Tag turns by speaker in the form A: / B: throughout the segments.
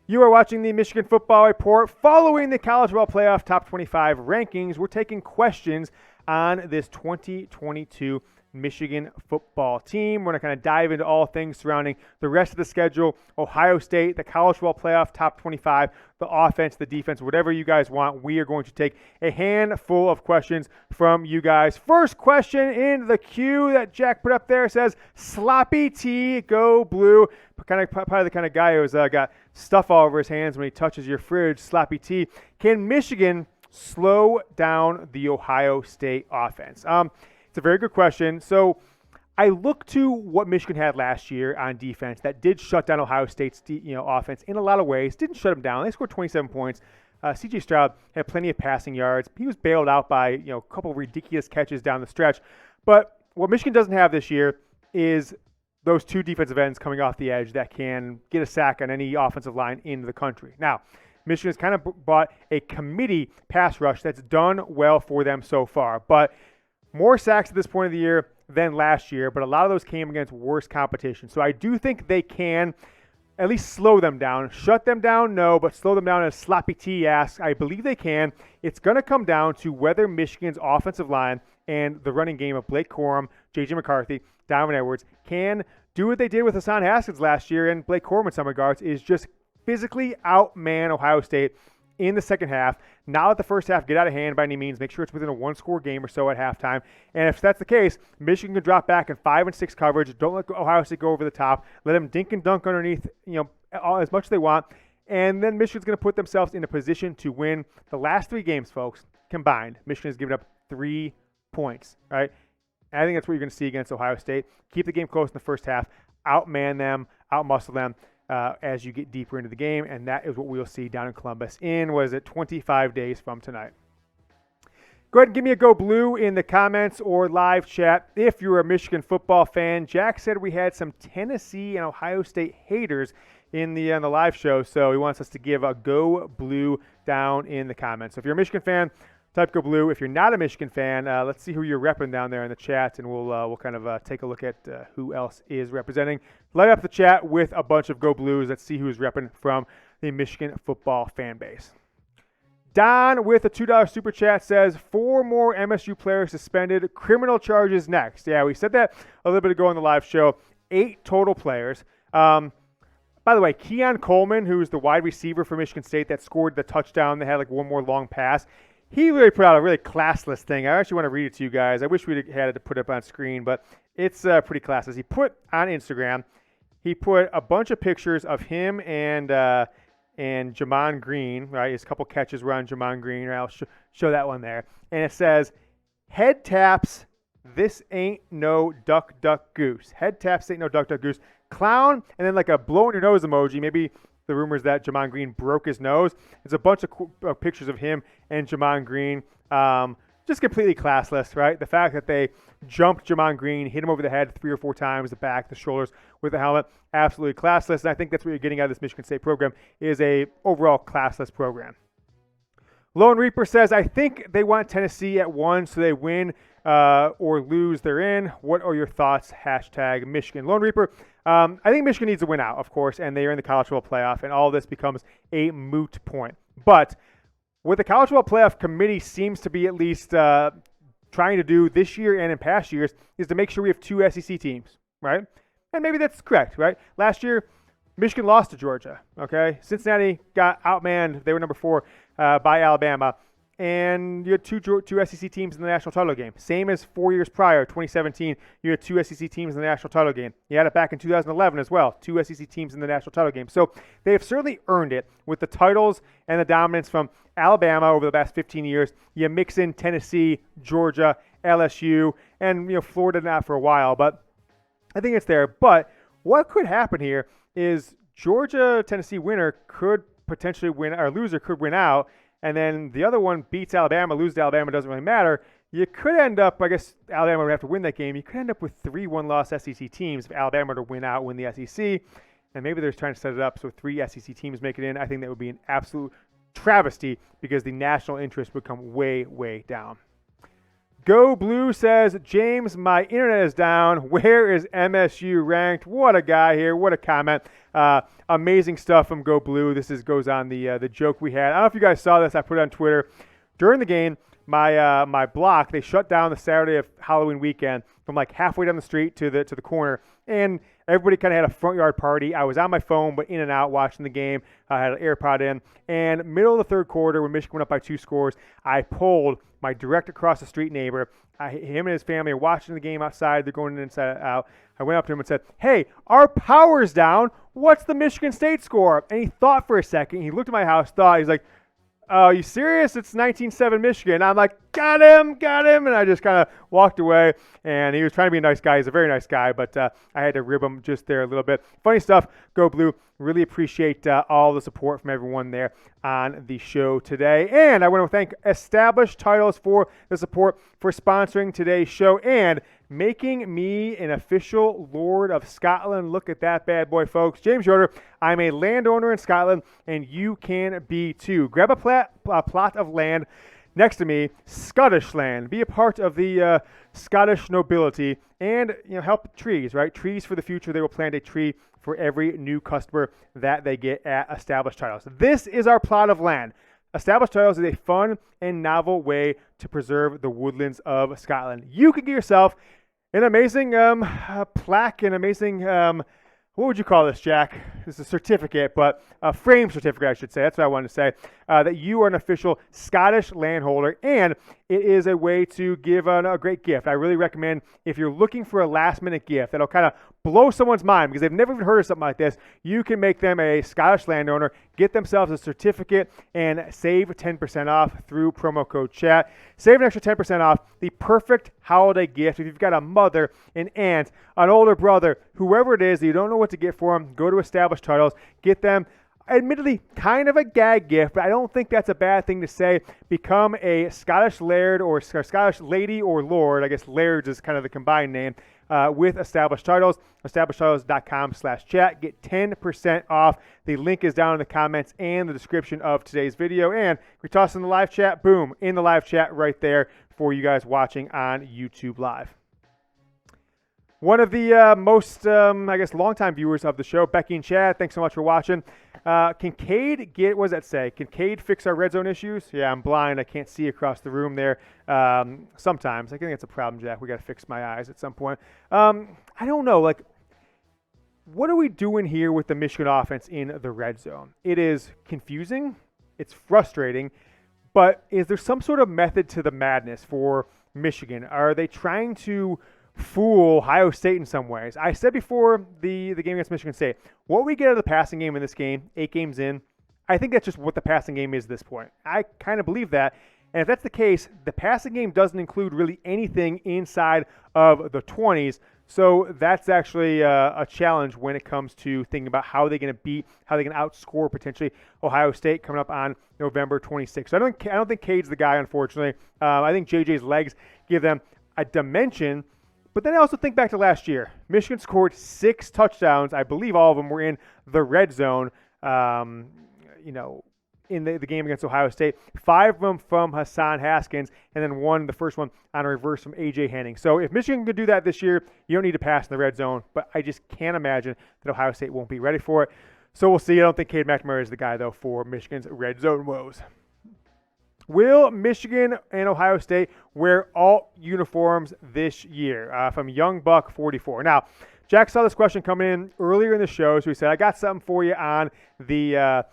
A: You are watching the Michigan Football Report. Following the College Football Playoff Top 25 rankings, we're taking questions on this 2022 Michigan football team. We're going to kind of dive into all things surrounding the rest of the schedule, Ohio State, the College Football Playoff Top 25, the offense, the defense, whatever you guys want. We are going to take a handful of questions from you guys. First question in the queue that Jack put up there says, Sloppy T, go blue. Probably the kind of guy who's got stuff all over his hands when he touches your fridge. Sloppy T. Can Michigan slow down the Ohio State offense? It's a very good question. So I look to what Michigan had last year on defense that did shut down Ohio State's offense in a lot of ways. Didn't shut them down. They scored 27 points. C.J. Stroud had plenty of passing yards. He was bailed out by a couple of ridiculous catches down the stretch. But what Michigan doesn't have this year is those two defensive ends coming off the edge that can get a sack on any offensive line in the country. Now, Michigan has kind of bought a committee pass rush that's done well for them so far. But more sacks at this point of the year than last year, but a lot of those came against worse competition. So I do think they can at least slow them down. Shut them down, no, but slow them down as Sloppy T asks. I believe they can. It's going to come down to whether Michigan's offensive line and the running game of Blake Corum, J.J. McCarthy, Donovan Edwards can do what they did with Hassan Haskins last year, and Blake Corum in some regards is just physically outman Ohio State in the second half. Not let the first half get out of hand by any means. Make sure it's within a one-score game or so at halftime. And if that's the case, Michigan can drop back in 5 and 6 coverage. Don't let Ohio State go over the top. Let them dink and dunk underneath, as much as they want. And then Michigan's going to put themselves in a position to win the last 3 games, folks, combined. Michigan has given up 3 points, right? And I think that's what you're going to see against Ohio State. Keep the game close in the first half. Outman them, outmuscle them as you get deeper into the game. And that is what we'll see down in Columbus in, 25 days from tonight. Go ahead and give me a go blue in the comments or live chat if you're a Michigan football fan. Jack said we had some Tennessee and Ohio State haters in the live show, so he wants us to give a go blue down in the comments. So if you're a Michigan fan, type go blue. If you're not a Michigan fan, let's see who you're repping down there in the chat, and we'll kind of take a look at who else is representing. Light up the chat with a bunch of go blues. Let's see who's repping from the Michigan football fan base. Don with a $2 super chat says 4 more MSU players suspended, criminal charges next. Yeah, we said that a little bit ago on the live show. 8 total players. By the way, Keon Coleman, who's the wide receiver for Michigan State that scored the touchdown, they had like one more long pass. He really put out a really classless thing. I actually want to read it to you guys. I wish we had it to put up on screen, but it's pretty classless. He put on Instagram, he put a bunch of pictures of him and Jamon Green, right? His couple catches were on Jamon Green. Right? I'll show that one there. And it says, head taps, this ain't no duck, duck, goose. Head taps ain't no duck, duck, goose. Clown, and then like a blowing your nose emoji. Maybe the rumors that Jamon Green broke his nose. There's a bunch of pictures of him and Jamon Green. Just completely classless, right? The fact that they jumped Jamon Green, hit him over the head 3 or 4 times, the back, the shoulders with the helmet, absolutely classless. And I think that's what you're getting out of this Michigan State program is a overall classless program. Lone Reaper says, I think they want Tennessee at 1 so they win or lose, they're in. What are your thoughts? Hashtag Michigan. Lone Reaper, I think Michigan needs to win out, of course, and they are in the College Football Playoff, and all this becomes a moot point. But what the College Football Playoff Committee seems to be at least trying to do this year and in past years is to make sure we have 2 SEC teams, right? And maybe that's correct, right? Last year, Michigan lost to Georgia, okay? Cincinnati got outmanned. They were number 4 by Alabama. And you had two SEC teams in the national title game. Same as 4 years prior, 2017, you had 2 SEC teams in the national title game. You had it back in 2011 as well, 2 SEC teams in the national title game. So they have certainly earned it with the titles and the dominance from Alabama over the past 15 years. You mix in Tennessee, Georgia, LSU, and Florida not for a while, but I think it's there. But what could happen here is Georgia, Tennessee winner could potentially win, or loser could win out, and then the other one beats Alabama, loses to Alabama, doesn't really matter. You could end up, I guess Alabama would have to win that game. You could end up with 3 one-loss SEC teams if Alabama were to win out, win the SEC. And maybe they're trying to set it up so 3 SEC teams make it in. I think that would be an absolute travesty because the national interest would come way, way down. Go Blue says, James, my internet is down. Where is MSU ranked? What a guy here. What a comment. Amazing stuff from Go Blue. This goes on the joke we had. I don't know if you guys saw this. I put it on Twitter. During the game, my block, they shut down the Saturday of Halloween weekend from like halfway down the street to the corner, and everybody kind of had a front yard party. I was on my phone, but in and out watching the game. I had an AirPod in, and middle of the third quarter, when Michigan went up by 2 scores, I pulled my direct across the street neighbor. Him and his family are watching the game outside. They're going inside out. I went up to him and said, "Hey, our power's down. What's the Michigan State score?" And he thought for a second. He looked at my house, he's like, "Oh, you serious? It's 19-7 Michigan." I'm like, got him. And I just kind of walked away. And he was trying to be a nice guy. He's a very nice guy, but I had to rib him just there a little bit. Funny stuff. Go Blue. Really appreciate all the support from everyone there on the show today. And I want to thank Established Titles for the support for sponsoring today's show and making me an official Lord of Scotland. Look at that bad boy, folks. James Yoder, I'm a landowner in Scotland, and you can be too. Grab a plot of land next to me, Scottish land. Be a part of the Scottish nobility and help trees, right? Trees for the future. They will plant a tree for every new customer that they get at Established Titles. This is our plot of land. Established Titles is a fun and novel way to preserve the woodlands of Scotland. You can get yourself an amazing plaque, an amazing, what would you call this, Jack? This is a certificate, but a frame certificate, I should say. That's what I wanted to say, that you are an official Scottish landholder, and it is a way to give a great gift. I really recommend if you're looking for a last-minute gift that'll kind of blow someone's mind because they've never even heard of something like this, you can make them a Scottish landowner, get themselves a certificate, and save 10% off through promo code CHAT. Save an extra 10% off, the perfect holiday gift. If you've got a mother, an aunt, an older brother, whoever it is that you don't know what to get for them, go to Established Titles, get them, admittedly, kind of a gag gift, but I don't think that's a bad thing to say. Become a Scottish laird or Scottish lady or lord. I guess lairds is kind of the combined name with Established Titles. EstablishedTitles.com/chat. Get 10% off. The link is down in the comments and the description of today's video. And we toss in the live chat. Boom, in the live chat right there for you guys watching on YouTube Live. One of the most, longtime viewers of the show, Becky and Chad, thanks so much for watching. Can Cade get, what does that say? Can Cade fix our red zone issues? Yeah, I'm blind. I can't see across the room there. Sometimes. I think that's a problem, Jack. We got to fix my eyes at some point. I don't know. What are we doing here with the Michigan offense in the red zone? It is confusing. It's frustrating. But is there some sort of method to the madness for Michigan? Are they trying to fool Ohio State in some ways? I said before the game against Michigan State, what we get out of the passing game in this game, 8 games in, I think that's just what the passing game is at this point. I kind of believe that. And if that's the case, the passing game doesn't include really anything inside of the 20s. So that's actually a challenge when it comes to thinking about how they're going to beat, how they can outscore potentially Ohio State coming up on November 26th. So I don't think Cade's the guy, unfortunately. I think JJ's legs give them a dimension. But then I also think back to last year. Michigan scored 6 touchdowns. I believe all of them were in the red zone, in the game against Ohio State. 5 of them from Hassan Haskins, and then the first one on a reverse from A.J. Henning. So if Michigan could do that this year, you don't need to pass in the red zone. But I just can't imagine that Ohio State won't be ready for it. So we'll see. I don't think Cade McNamara is the guy, though, for Michigan's red zone woes. Will Michigan and Ohio State wear alt uniforms this year? From Young Buck 44. Now, Jack saw this question come in earlier in the show, so he said, I got something for you on the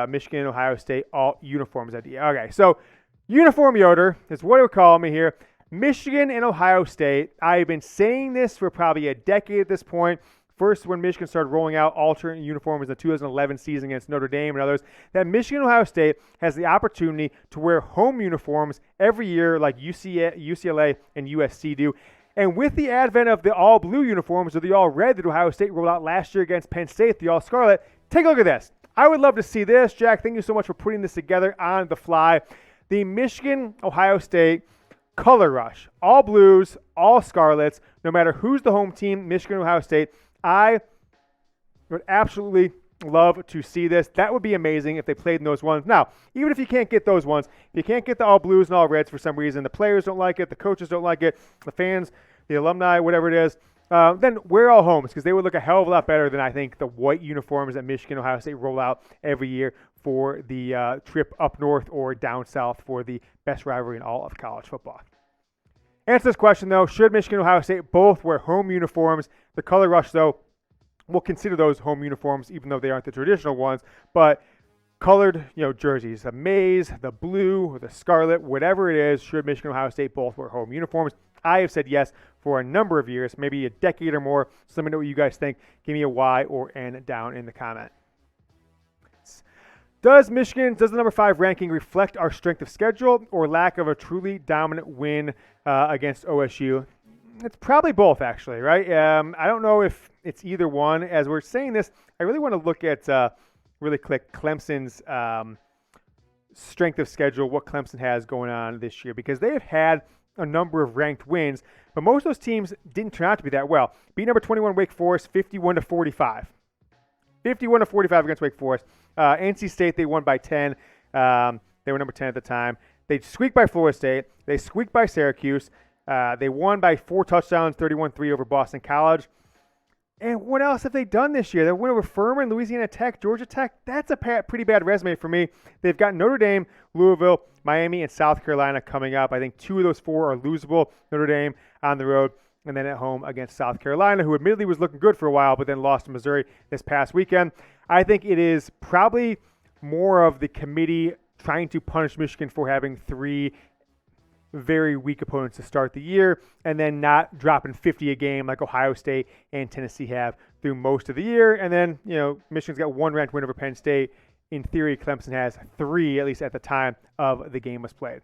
A: Michigan and Ohio State alt uniforms idea. Okay, so Uniform Yoder is what they would call me here. Michigan and Ohio State. I've been saying this for probably a decade at this point. First, when Michigan started rolling out alternate uniforms in the 2011 season against Notre Dame and others, that Michigan and Ohio State has the opportunity to wear home uniforms every year like UCLA and USC do. And with the advent of the all-blue uniforms or the all-red that Ohio State rolled out last year against Penn State, the all-scarlet, take a look at this. I would love to see this. Jack, thank you so much for putting this together on the fly. The Michigan-Ohio State color rush. All blues, all scarlets, no matter who's the home team, Michigan or Ohio State. I would absolutely love to see this. That would be amazing if they played in those ones. Now, even if you can't get those ones, if you can't get the all blues and all reds for some reason, the players don't like it, the coaches don't like it, the fans, the alumni, whatever it is, then wear all homes because they would look a hell of a lot better than I think the white uniforms that Michigan and Ohio State roll out every year for the trip up north or down south for the best rivalry in all of college football. Answer this question, though. Should Michigan and Ohio State both wear home uniforms? The Color Rush, though, we'll consider those home uniforms even though they aren't the traditional ones. But colored, jerseys, the maize, the blue, or the scarlet, whatever it is, should Michigan and Ohio State both wear home uniforms? I have said yes for a number of years, maybe a decade or more. So let me know what you guys think. Give me a Y or N down in the comment. Does the number 5 ranking reflect our strength of schedule or lack of a truly dominant win against OSU? It's probably both, actually, right? I don't know if it's either one. As we're saying this, I really want to look at, really quick, Clemson's strength of schedule, what Clemson has going on this year, because they have had a number of ranked wins, but most of those teams didn't turn out to be that well. Beat number 21 Wake Forest 51-45. 51-45 against Wake Forest. NC State, they won by 10. They were number 10 at the time. They squeaked by Florida State. They squeaked by Syracuse. They won by 4 touchdowns, 31-3 over Boston College. And what else have they done this year? They win over Furman, Louisiana Tech, Georgia Tech. That's a pretty bad resume for me. They've got Notre Dame, Louisville, Miami, and South Carolina coming up. I think 2 of those 4 are losable. Notre Dame on the road, and then at home against South Carolina, who admittedly was looking good for a while, but then lost to Missouri this past weekend. I think it is probably more of the committee trying to punish Michigan for having 3 very weak opponents to start the year and then not dropping 50 a game like Ohio State and Tennessee have through most of the year. And then, Michigan's got 1 ranked win over Penn State. In theory, Clemson has 3, at least at the time of the game was played.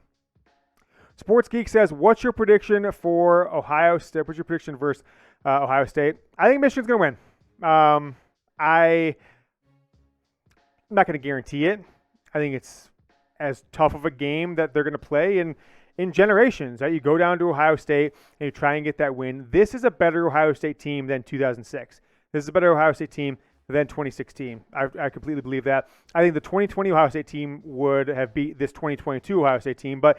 A: Sports Geek says, what's your prediction for Ohio State? What's your prediction versus Ohio State? I think Michigan's going to win. I'm not going to guarantee it. I think it's as tough of a game that they're going to play in generations. Right? You go down to Ohio State and you try and get that win. This is a better Ohio State team than 2006. This is a better Ohio State team than 2016. I completely believe that. I think the 2020 Ohio State team would have beat this 2022 Ohio State team, but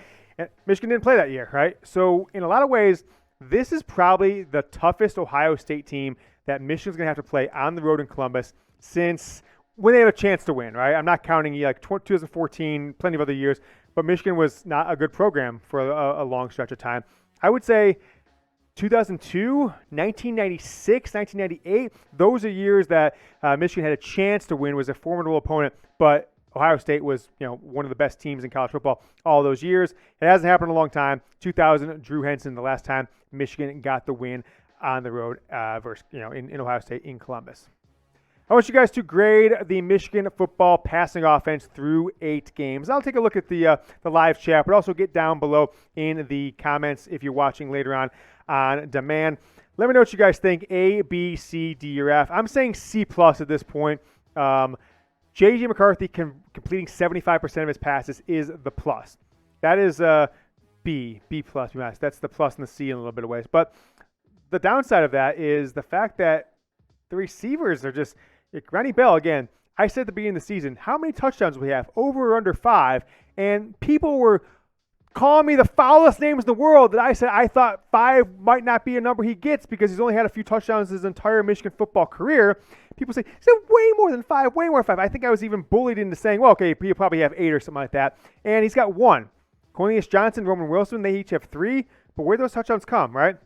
A: Michigan didn't play that year, right? So in a lot of ways, this is probably the toughest Ohio State team that Michigan's going to have to play on the road in Columbus since when they have a chance to win, right? I'm not counting like 2014, plenty of other years, but Michigan was not a good program for a long stretch of time. I would say 2002, 1996, 1998, those are years that Michigan had a chance to win, was a formidable opponent, but Ohio State was, one of the best teams in college football all those years. It hasn't happened in a long time. 2000, Drew Henson, the last time Michigan got the win on the road versus, in Ohio State in Columbus. I want you guys to grade the Michigan football passing offense through 8 games. I'll take a look at the live chat, but also get down below in the comments if you're watching later on demand. Let me know what you guys think. A, B, C, D, or F. I'm saying C+ at this point. J.J. McCarthy completing 75% of his passes is the plus. That is B+. That's the plus and the C in a little bit of ways. But the downside of that is the fact that the receivers are just Ronnie Bell, again, I said at the beginning of the season, how many touchdowns do we have? Over or under 5? And people were calling me the foulest names in the world that I said I thought 5 might not be a number he gets because he's only had a few touchdowns his entire Michigan football career. People say, he's way more than 5, way more than 5. I think I was even bullied into saying, well, okay, he'll probably have 8 or something like that. And he's got 1. Cornelius Johnson, Roman Wilson, they each have 3. But where do those touchdowns come, right?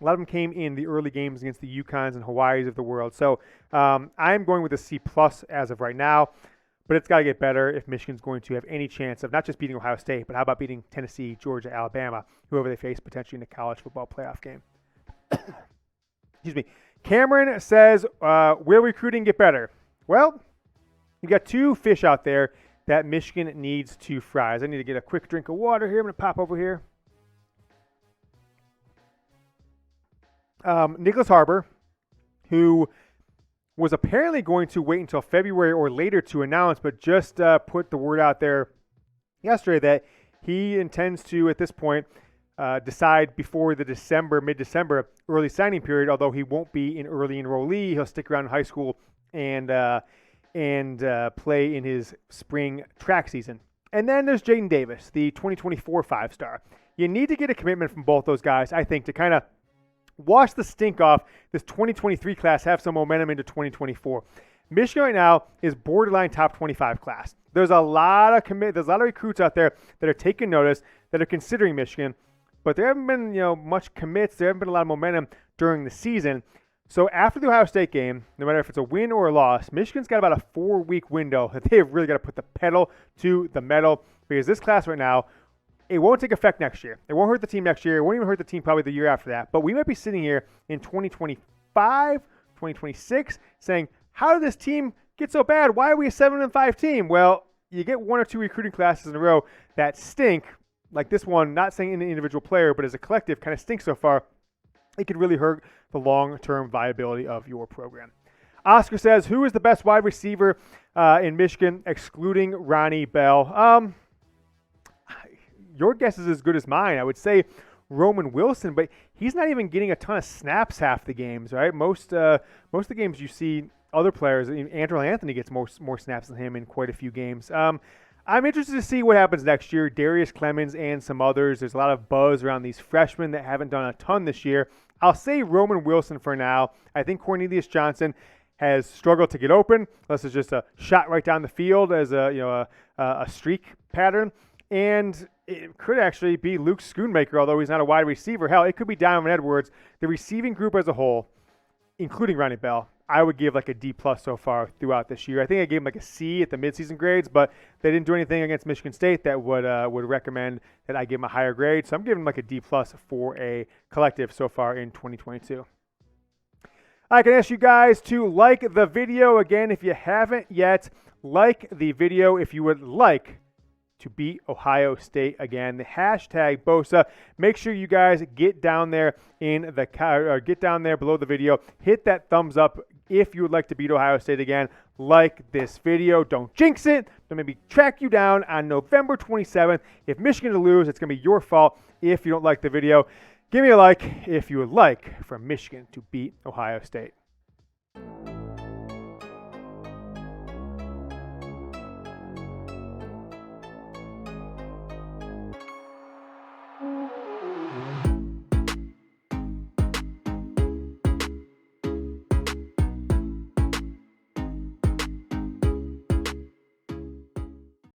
A: A lot of them came in the early games against the UConns and Hawaiis of the world. So I'm going with a C+ as of right now. But it's got to get better if Michigan's going to have any chance of not just beating Ohio State, but how about beating Tennessee, Georgia, Alabama, whoever they face potentially in the college football playoff game. Excuse me. Cameron says, will recruiting get better? Well, you got 2 fish out there that Michigan needs to fry. I need to get a quick drink of water here. I'm going to pop over here. Nicholas Harbaugh, who was apparently going to wait until February or later to announce, but just put the word out there yesterday that he intends to, at this point, decide before the mid-December early signing period, although he won't be an early enrollee. He'll stick around in high school and and play in his spring track season. And then there's Jaden Davis, the 2024 five-star. You need to get a commitment from both those guys, I think, to kind of wash the stink off this 2023 class, have some momentum into 2024. Michigan right now is borderline top 25 class. There's a lot of recruits out there that are taking notice, that are considering Michigan, but there haven't been much commits. There haven't been a lot of momentum during the season. So after the Ohio State game, no matter if it's a win or a loss, Michigan's got about a 4-week window that they've really got to put the pedal to the metal, because this class right now, it won't take effect next year. It won't hurt the team next year. It won't even hurt the team probably the year after that. But we might be sitting here in 2025, 2026 saying, how did this team get so bad? Why are we a 7-5 team? Well, you get 1 or 2 recruiting classes in a row that stink, like this one, not saying an individual player, but as a collective kind of stinks so far. It could really hurt the long-term viability of your program. Oscar says, who is the best wide receiver in Michigan, excluding Ronnie Bell? Your guess is as good as mine. I would say Roman Wilson, but he's not even getting a ton of snaps half the games, right? Most of the games you see other players, Andrew Anthony gets more snaps than him in quite a few games. I'm interested to see what happens next year. Darius Clemens and some others. There's a lot of buzz around these freshmen that haven't done a ton this year. I'll say Roman Wilson for now. I think Cornelius Johnson has struggled to get open, unless it's just a shot right down the field as a streak pattern. And it could actually be Luke Schoonmaker, although he's not a wide receiver. Hell, it could be Donovan Edwards. The receiving group as a whole, including Ronnie Bell, I would give like a D+ so far throughout this year. I think I gave him like a C at the midseason grades, but they didn't do anything against Michigan State that would recommend that I give him a higher grade. So I'm giving him like a D+ for a collective so far in 2022. I can ask you guys to like the video. Again, if you haven't yet, like the video if you would like to beat Ohio State again. The hashtag BOSA. Make sure you guys get down there get down there below the video. Hit that thumbs up if you would like to beat Ohio State again. Like this video. Don't jinx it. Don't maybe track you down on November 27th. If Michigan to lose, it's going to be your fault if you don't like the video. Give me a like if you would like for Michigan to beat Ohio State.